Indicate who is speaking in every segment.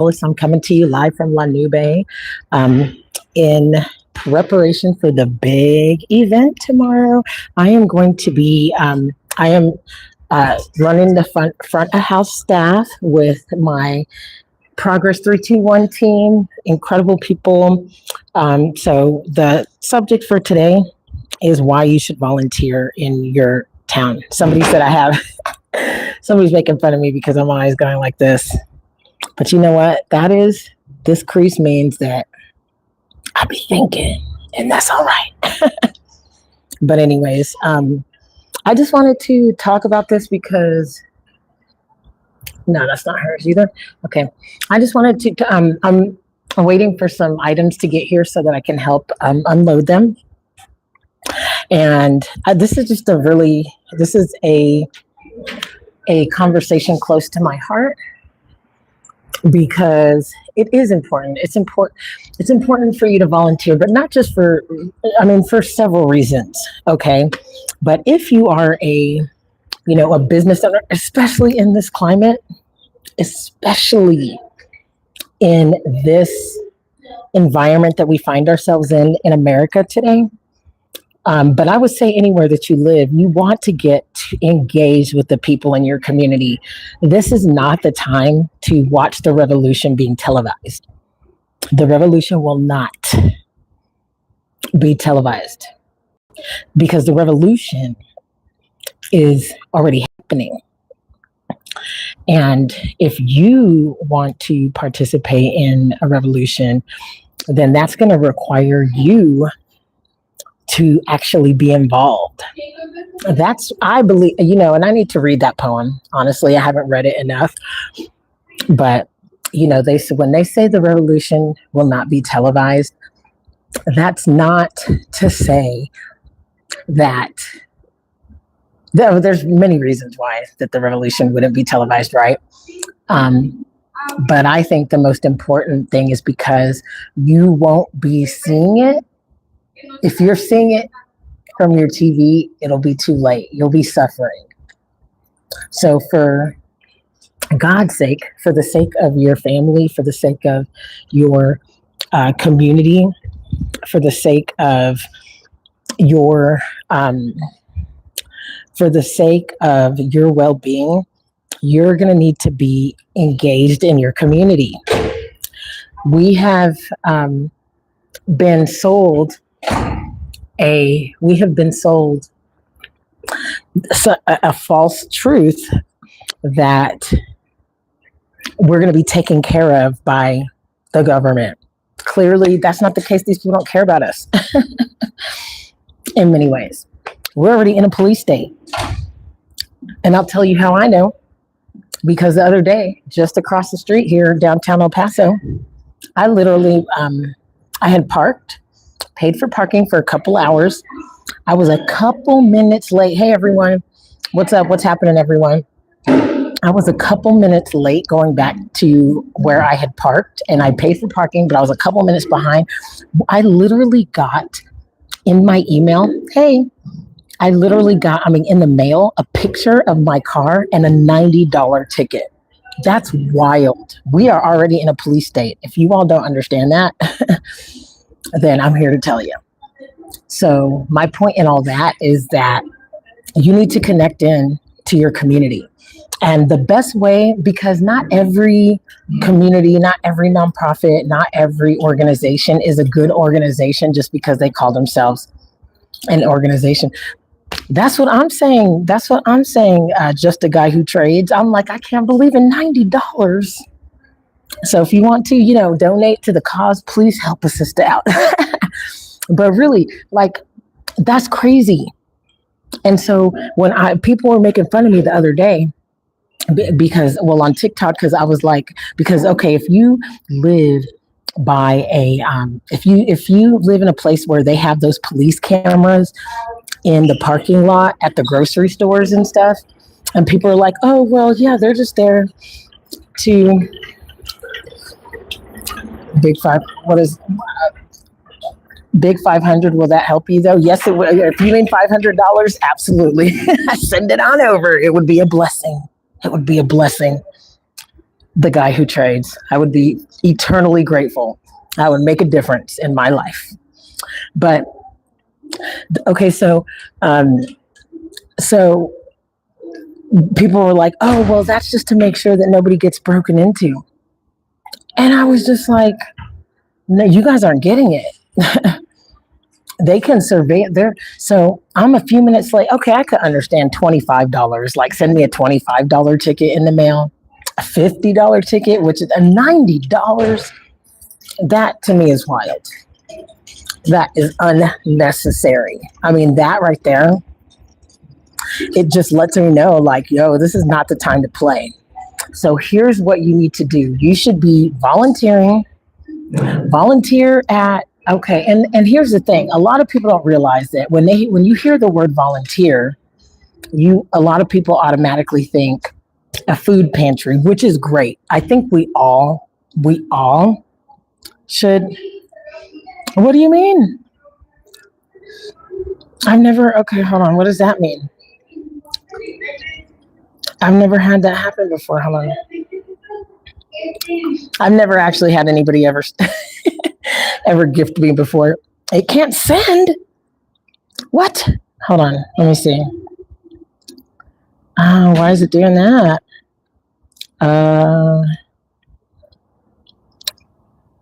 Speaker 1: I'm coming to you live from La Nube in preparation for the big event tomorrow. I am going to be, I am running the front of house staff with my Progress 321 team, incredible people. So the subject for today is why you should volunteer in your town. Somebody said somebody's making fun of me because I'm always going like this. But you know what? This crease means that I be thinking, and that's all right. But anyways, I just wanted to talk about this because, no, that's not hers either. Okay. I just wanted to, I'm waiting for some items to get here so that I can help unload them. And this is a conversation close to my heart because it is important. It's important for you to volunteer, but not just for several reasons. Okay. But if you are a business owner, especially in this climate, especially in this environment that we find ourselves in America today, but I would say anywhere that you live, you want to get engaged with the people in your community. This is not the time to watch the revolution being televised. The revolution will not be televised because the revolution is already happening. And if you want to participate in a revolution, then that's going to require you to actually be involved. I believe, and I need to read that poem. Honestly, I haven't read it enough. But, when they say the revolution will not be televised, that's not to say that there's many reasons why that the revolution wouldn't be televised, right? But I think the most important thing is because you won't be seeing it. If you're seeing it from your TV, it'll be too late. You'll be suffering. So for God's sake, for the sake of your family, for the sake of your community, for the sake of your well-being, you're going to need to be engaged in your community. We have been sold a false truth that we're going to be taken care of by the government. Clearly, that's not the case. These people don't care about us in many ways. We're already in a police state. And I'll tell you how I know. Because the other day, just across the street here, downtown El Paso, I literally, I had paid for parking for a couple hours. I was a couple minutes late. Hey, everyone. What's up? What's happening, everyone? I was a couple minutes late going back to where I had parked, and I paid for parking, but I was a couple minutes behind. I literally got in my email, in the mail, a picture of my car and a $90 ticket. That's wild. We are already in a police state. If you all don't understand that, then I'm here to tell you. So my point in all that is that you need to connect in to your community. And the best way, because not every community, not every nonprofit, not every organization is a good organization just because they call themselves an organization. That's what I'm saying. Just a guy who trades. I'm like, I can't believe in $90. So if you want to, donate to the cause, please help a sister out. But really, that's crazy. And so when people were making fun of me the other day, on TikTok, because I was like, if you live by if you live in a place where they have those police cameras in the parking lot at the grocery stores and stuff, and people are like, oh, well, yeah, they're just there to Big 500, will that help you though? Yes, it would. If you mean $500, absolutely. Send it on over. It would be a blessing. the guy who trades. I would be eternally grateful. I would make a difference in my life. But okay, so people were like, "Oh, well, that's just to make sure that nobody gets broken into." And I was just like, "No, you guys aren't getting it." They can survey it there. So I'm a few minutes late. Okay, I could understand $25. Like, send me a $25 ticket in the mail, a $50 ticket, which is a $90. That to me is wild. That is unnecessary. I mean, that right there, it just lets me know, like, yo, this is not the time to play. So here's what you need to do. You should be volunteering. Volunteer at, okay, and here's the thing. A lot of people don't realize that when you hear the word volunteer, a lot of people automatically think a food pantry, which is great. I think we all should. What do you mean? Okay, hold on. What does that mean? I've never had that happen before. Hold on. I've never actually had anybody ever ever gift me before. It can't send. What? Hold on. Let me see. Oh, why is it doing that? I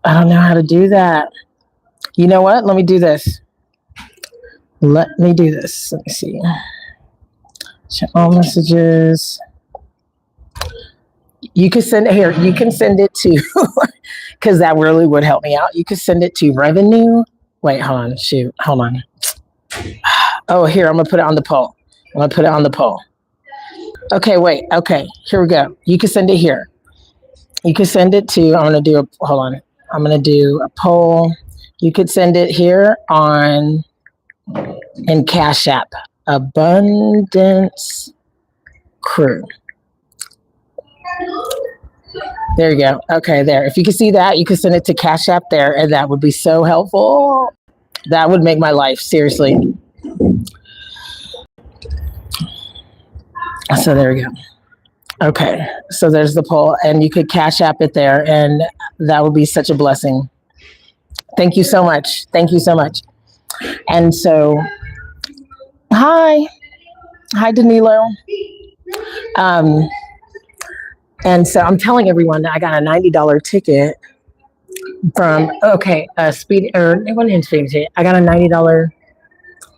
Speaker 1: don't know how to do that. You know what? Let me do this. Let me see. Check all messages. You can send it here. You can send it to, because that really would help me out. You can send it to revenue. Wait, hold on. Shoot. Hold on. Oh, here. I'm going to put it on the poll. Okay, wait. Okay, here we go. You can send it here. You can send it to, I'm going to do a poll. You could send it here in Cash App, Abundance Crew. There you go. Okay, there. If you can see that, you can send it to Cash App there, and that would be so helpful. That would make my life, seriously. So there we go. Okay, so there's the poll, and you could Cash App it there, and that would be such a blessing. Thank you so much. Thank you so much. And so, hi, Danilo. And so I'm telling everyone that I got a $90 ticket from, Speed, or it wasn't Speed ticket. I got a $90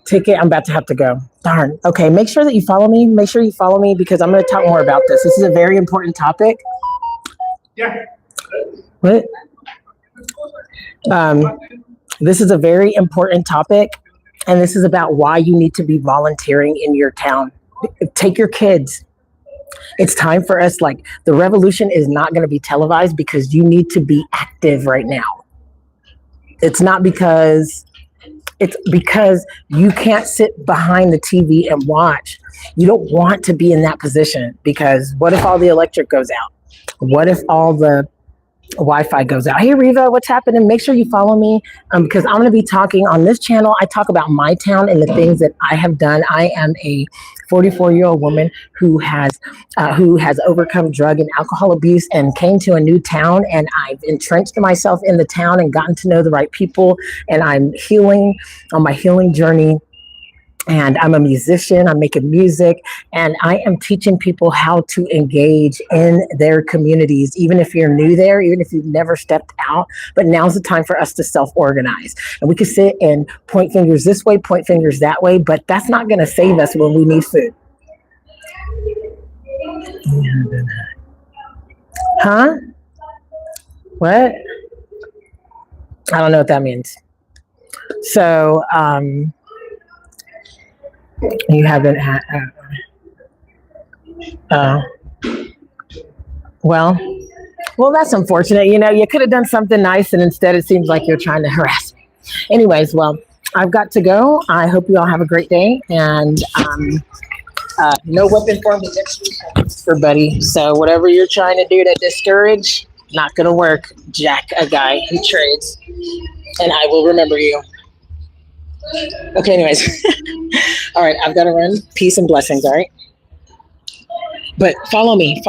Speaker 1: ticket. I'm about to have to go. Darn. Okay, make sure that you follow me. Make sure you follow me because I'm going to talk more about this. This is a very important topic. Yeah. What? This is a very important topic, and this is about why you need to be volunteering in your town. Take your kids. It's time for us, like, the revolution is not going to be televised because you need to be active right now. It's because you can't sit behind the TV and watch. You don't want to be in that position because what if all the electric goes out? What if all the Wi-Fi goes out? Hey, Riva, what's happening? Make sure you follow me because I'm going to be talking on this channel. I talk about my town and the things that I have done. I am a 44-year-old woman who has overcome drug and alcohol abuse and came to a new town, and I've entrenched myself in the town and gotten to know the right people, and I'm healing on my healing journey. And I'm a musician, I'm making music, and I am teaching people how to engage in their communities, even if you're new there, even if you've never stepped out. But now's the time for us to self-organize. And we can sit and point fingers this way, point fingers that way, but that's not going to save us when we need food. Huh? What? I don't know what that means. So, you haven't had, well, that's unfortunate. You know, you could have done something nice, and instead it seems like you're trying to harass me. Anyways, well, I've got to go. I hope you all have a great day, and no weapon formed against you, everybody. So whatever you're trying to do to discourage, not going to work. Jack, a guy who trades, and I will remember you. Okay, anyways. All right, I've got to run. Peace and blessings, all right? But follow me.